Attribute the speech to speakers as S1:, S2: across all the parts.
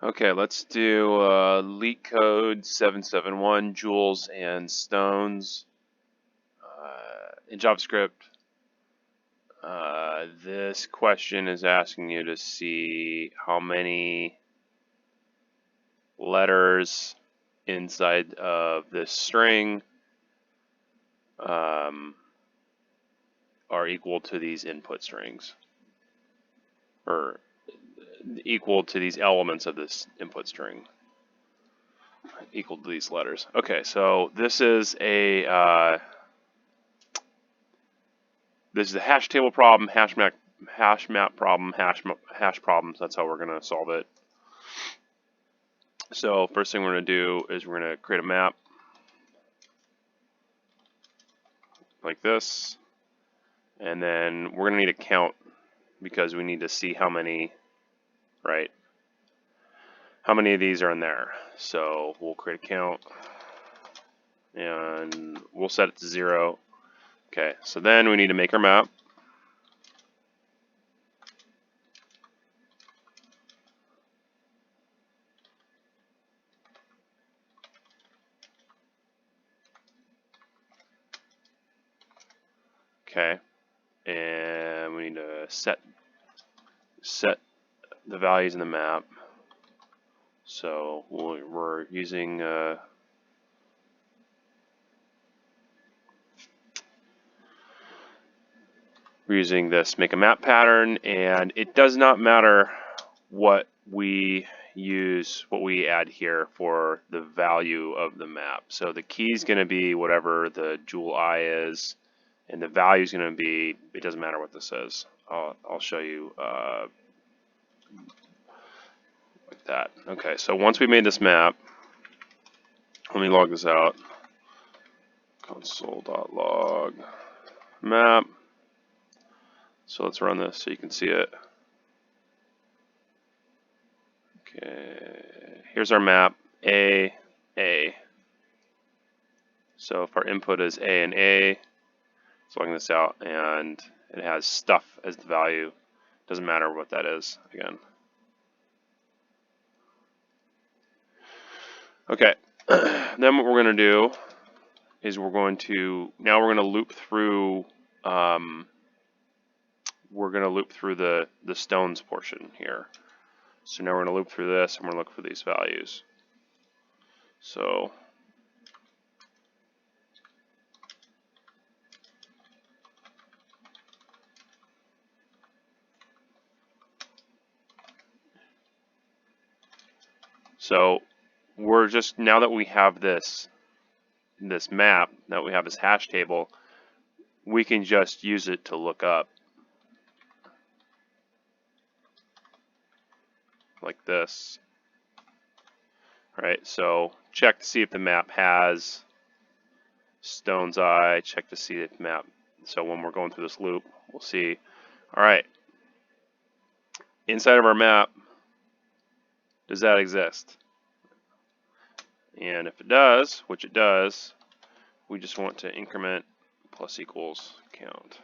S1: Okay, let's do LeetCode 771 joules and stones in JavaScript. This question is asking you to see how many letters inside of this string are equal to these input strings, or equal to these elements of this input string, equal to these letters. Okay, so this is a hash table problem, hash map problem, hash problems. That's how we're gonna solve it. So first thing we're gonna do is we're gonna create a map like this, and then we're gonna need a count because we need to see how many, right? How many of these are in there? So we'll create a count, and we'll set it to 0. Okay, so then we need to make our map. Okay, and we need to set the values in the map. So we're using this make a map pattern, and it does not matter what we use, what we add here for the value of the map. So the key is going to be whatever the joule I is, and the value is going to be, it doesn't matter what this is. I'll show you like that. Okay, so once we made this map, let me log this out. Console.log map. So let's run this so you can see it. Okay, here's our map, A. So if our input is A and A, it's logging this out, and it has stuff as the value. Doesn't matter what that is, again. Okay, then what we're going to do is we're going to loop through the stones portion here. So now we're going to loop through this, and we're going to look for these values. So we're just, now that we have this map, now that we have this hash table, we can just use it to look up like this. Right, so check to see if the map has stones I, check to see if the map, so when we're going through this loop, we'll see, all right, inside of our map, does that exist? And if it does, which it does, we just want to increment plus equals count.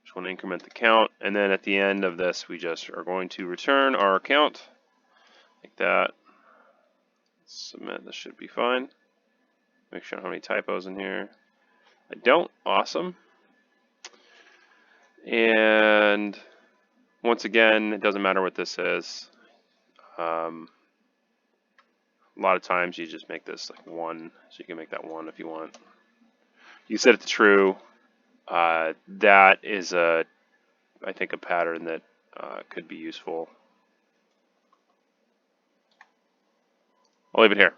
S1: Just want to increment the count, and then at the end of this, we just are going to return our count, like that. Submit, this should be fine. Make sure I don't have any typos in here. I don't, awesome. And once again, it doesn't matter what this is. A lot of times you just make this like 1, so you can make that 1 if you want. You set it to true. That is I think a pattern that could be useful. I'll leave it here.